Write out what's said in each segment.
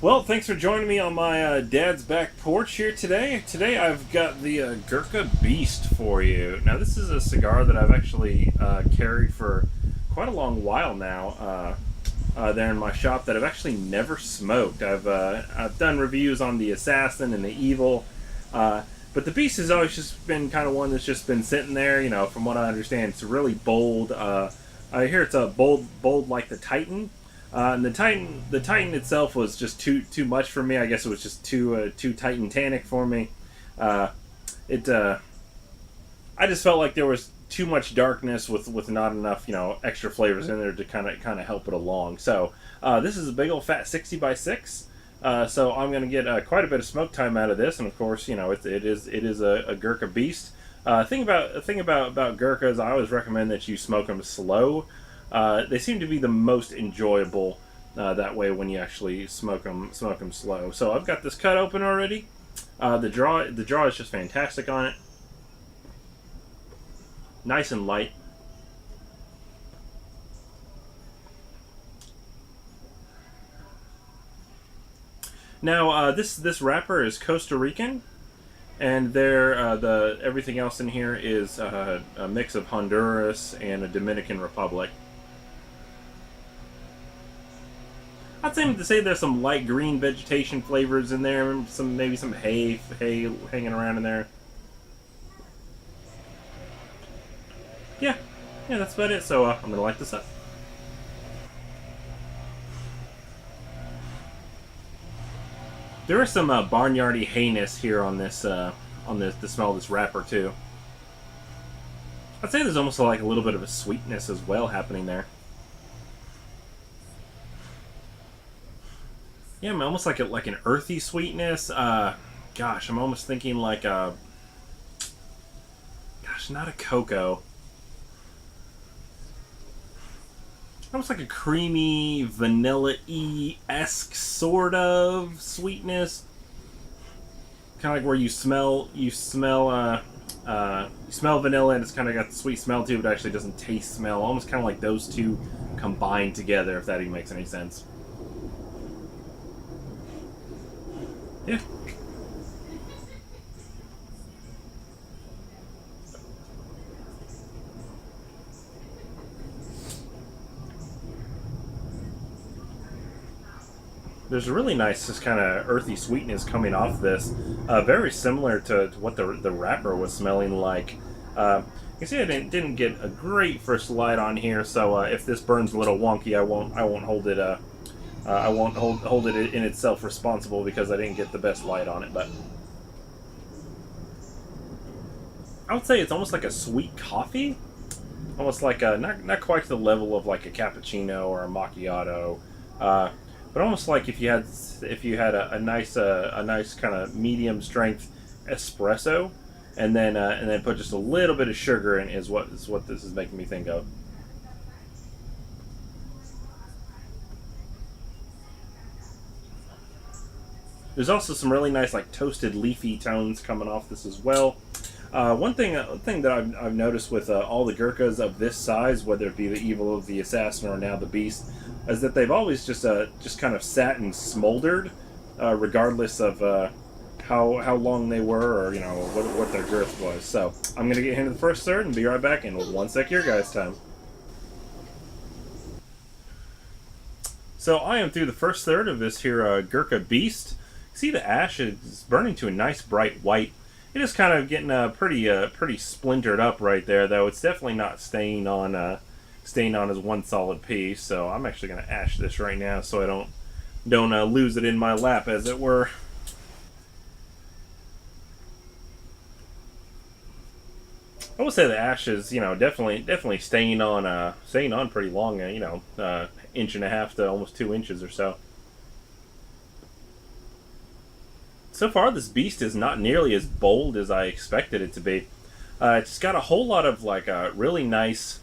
Well, thanks for joining me on my dad's back porch here today. Today I've got the Gurkha Beast for you. Now, this is a cigar that I've actually carried for quite a long while now there in my shop that I've actually never smoked. I've done reviews on the Assassin and the Evil, but the Beast has always just been kind of one that's just been sitting there. You know, from what I understand, it's really bold. I hear it's a bold like the Titan. And the Titan itself was just too much for me. I guess it was just too Titanic for me. Uh, it I just felt like there was too much darkness with not enough extra flavors in there to kind of help it along. So this is a big old fat 60 by 6. So I'm gonna get quite a bit of smoke time out of this, and of course it is a Gurkha Beast. Thing about Gurkhas, I always recommend that you smoke them slow. They seem to be the most enjoyable that way when you actually smoke them slow. So I've got this cut open already. The draw is just fantastic on it. Nice and light. Now this wrapper is Costa Rican, and the everything else in here is a mix of Honduras and a Dominican Republic. I'd say there's some light green vegetation flavors in there, maybe some hay hanging around in there. Yeah, that's about it. So I'm gonna light this up. There is some barnyardy hayness here on the smell of this wrapper too. I'd say there's almost like a little bit of a sweetness as well happening there. Yeah, I'm almost like an earthy sweetness. Gosh, I'm almost thinking like not a cocoa. Almost like a creamy, vanilla-y-esque sort of sweetness. Kind of like where you smell vanilla and it's kind of got the sweet smell too, but actually doesn't taste smell. Almost kind of like those two combined together, if that even makes any sense. Yeah. There's a really nice, just kind of earthy sweetness coming off this. Very similar to what the wrapper was smelling like. You can see I didn't get a great first light on here, so if this burns a little wonky, I won't hold it. I won't hold it in itself responsible because I didn't get the best light on it. But I would say it's almost like a sweet coffee, almost like not quite to the level of like a cappuccino or a macchiato. But almost like if you had a nice kind of medium strength espresso, and then put just a little bit of sugar in is what this is making me think of. There's also some really nice like toasted leafy tones coming off this as well. One thing that I've noticed with all the Gurkhas of this size, whether it be the Evil of the Assassin or now the Beast, is that they've always just kind of sat and smoldered, regardless of how long they were or what their girth was. So I'm gonna get into the first third and be right back in 1 sec. Your guys' time. So I am through the first third of this here Gurkha Beast. See, the ash is burning to a nice bright white. It is kind of getting pretty splintered up right there, though. It's definitely not staying on as one solid piece. So I'm actually going to ash this right now so I don't lose it in my lap, as it were. I would say the ash is definitely staying on pretty long. Inch and a half to almost 2 inches or so. So far, this Beast is not nearly as bold as I expected it to be. It's got a whole lot of like really nice,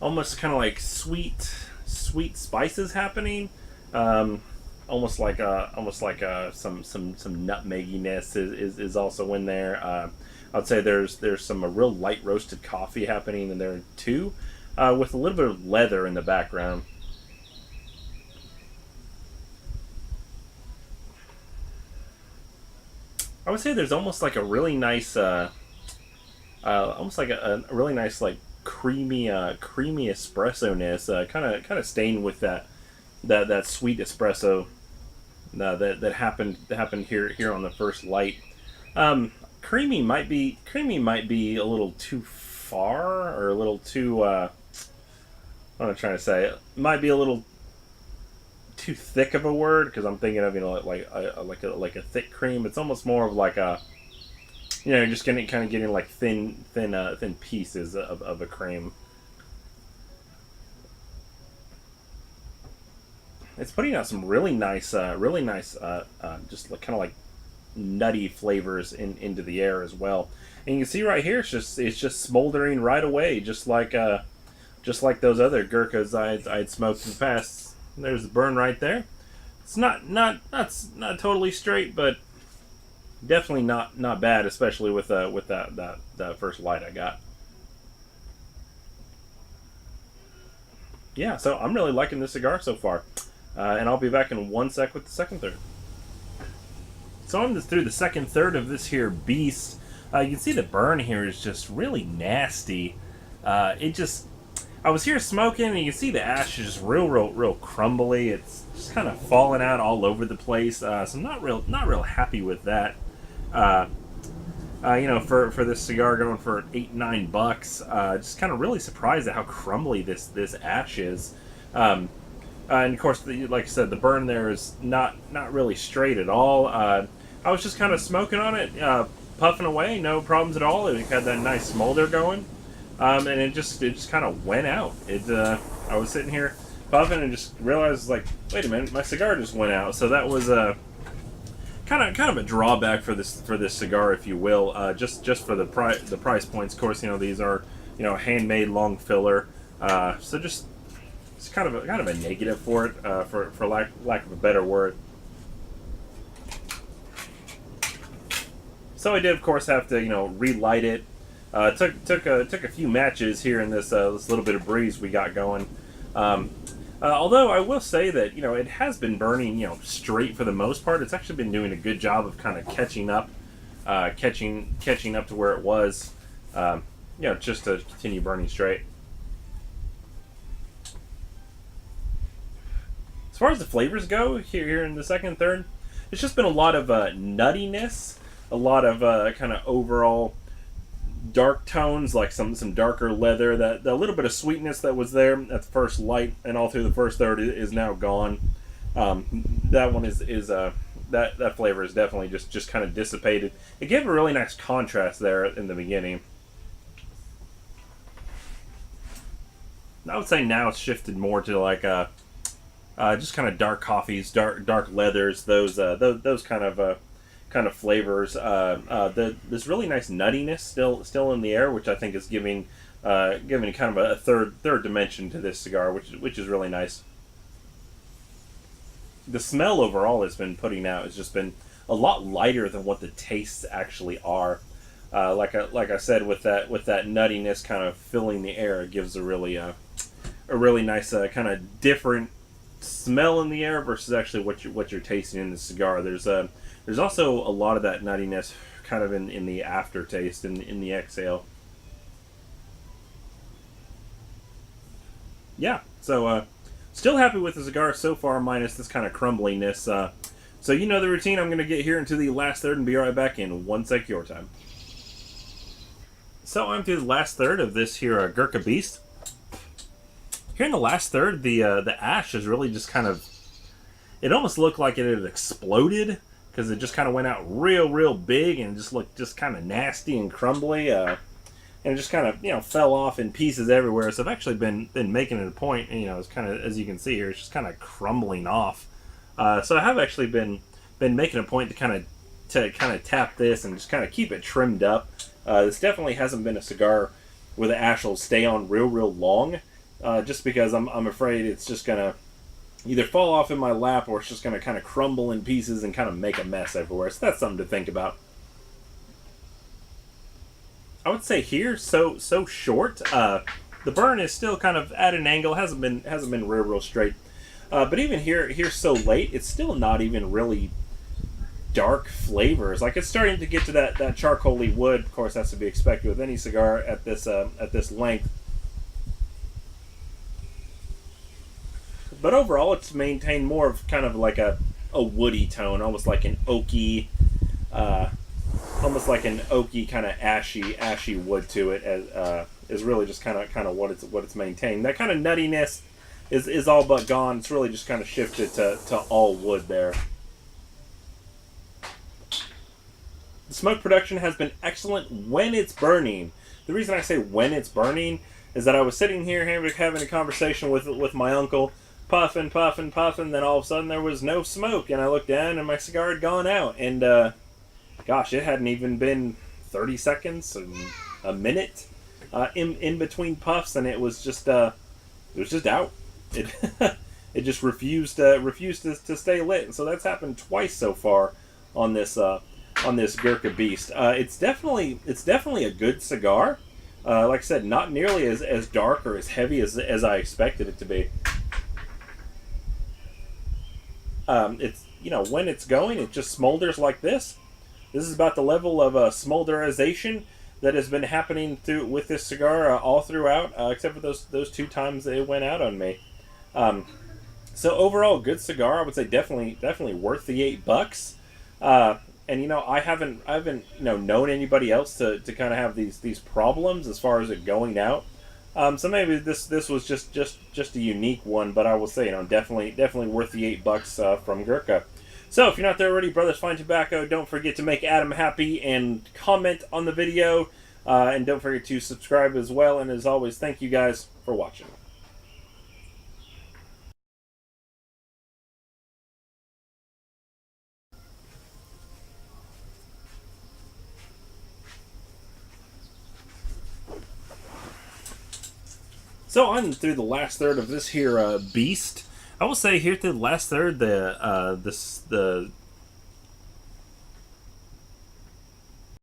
almost kind of like sweet spices happening. Almost like some nutmegginess is also in there. I'd say there's some real light roasted coffee happening in there too, with a little bit of leather in the background. I would say there's almost like a really nice, almost like a really nice like creamy espresso-ness, kind of stained with that sweet espresso that happened here on the first light. Creamy might be a little too far, or a little too. What I'm trying to say, it might be a little too thick of a word, because I'm thinking of, like a thick cream. It's almost more of like a, just getting like thin pieces of a cream. It's putting out some really nice, just like, kind of like nutty flavors into the air as well. And you can see right here, it's just smoldering right away, just like those other Gurkhas I'd smoked in the past. There's the burn right there. It's not totally straight, but definitely not bad, especially with that first light I got. Yeah, so I'm really liking this cigar so far. And I'll be back in 1 sec with the second third. So I'm through the second third of this here beast. You can see the burn here is just really nasty. I was here smoking, and you can see the ash is just real crumbly. It's just kind of falling out all over the place. So I'm not real happy with that. For this cigar going for $8-9, just kind of really surprised at how crumbly this ash is. And of course, like I said, the burn there is not really straight at all. I was just kind of smoking on it, puffing away, no problems at all. It had that nice smolder going, and it just kind of went out. I was sitting here puffing and just realized, like, wait a minute, my cigar just went out. So that was kind of a drawback for this cigar, if you will. Just for the price points. Of course, these are handmade long filler. So just it's kind of a negative for it, for lack of a better word. So I did, of course, have to relight it. Took a few matches here in this little bit of breeze we got going. Although I will say that it has been burning straight for the most part. It's actually been doing a good job of kind of catching up to where it was. Just to continue burning straight. As far as the flavors go, here in the second and third, it's just been a lot of nuttiness, a lot of kind of overall dark tones, like some darker leather. That the little bit of sweetness that was there at the first light and all through the first third is now gone. That one is that flavor is definitely just kind of dissipated. It gave a really nice contrast there in the beginning. I would say now it's shifted more to like just kind of dark coffees, dark leathers, those kind of flavors. This really nice nuttiness still in the air, which I think is giving kind of a third dimension to this cigar, which is really nice. The smell overall it's been putting out has just been a lot lighter than what the tastes actually are. Like I said, with that nuttiness kind of filling the air, it gives a really nice kind of different smell in the air versus actually what you're tasting in the cigar. There's also a lot of that nuttiness kind of in the aftertaste, in the exhale. Yeah, so still happy with the cigar so far, minus this kind of crumbliness. So you know the routine. I'm going to get here into the last third and be right back in 1 sec your time. So I'm through the last third of this here Gurkha Beast. Here in the last third, the ash is really just kind of, it almost looked like it had exploded, because it just kind of went out real big and just looked just kind of nasty and crumbly, and it just kind of fell off in pieces everywhere. So I've actually been making it a point, it's kind of, as you can see here, it's just kind of crumbling off. So I have actually been making a point to kind of tap this and just kind of keep it trimmed up. This definitely hasn't been a cigar where the ash will stay on real long. Just because I'm afraid it's just gonna either fall off in my lap, or it's just gonna kind of crumble in pieces and kind of make a mess everywhere. So that's something to think about. I would say here, so short. The burn is still kind of at an angle. hasn't been real straight. But even here so late, it's still not even really dark flavors. Like, it's starting to get to that charcoaly wood. Of course, that's to be expected with any cigar at this length. But overall, it's maintained more of kind of like a woody tone, almost like an oaky, kind of ashy wood to it. As is really just kind of what it's maintained. That kind of nuttiness is all but gone. It's really just kind of shifted to all wood there. The smoke production has been excellent when it's burning. The reason I say when it's burning is that I was sitting here having a conversation with my uncle, puffing, then all of a sudden there was no smoke, and I looked down and my cigar had gone out, and gosh, it hadn't even been 30 seconds, a minute in between puffs, and it was just out. It it just refused to stay lit, and so that's happened twice so far on this Gurkha Beast. It's definitely a good cigar. Like I said, not nearly as dark or as heavy as I expected it to be. It's, when it's going, it just smolders like this. This is about the level of smolderization that has been happening with this cigar all throughout, except for those 2 times that it went out on me. So overall, good cigar. I would say definitely worth the $8. And I haven't known anybody else to kind of have these problems as far as it going out. So maybe this was just a unique one, but I will say, definitely worth the $8 from Gurkha. So if you're not there already, Brothers Fine Tobacco, don't forget to make Adam happy and comment on the video, and don't forget to subscribe as well. And as always, thank you guys for watching. So I'm through the last third of this here beast. I will say here through the last third, the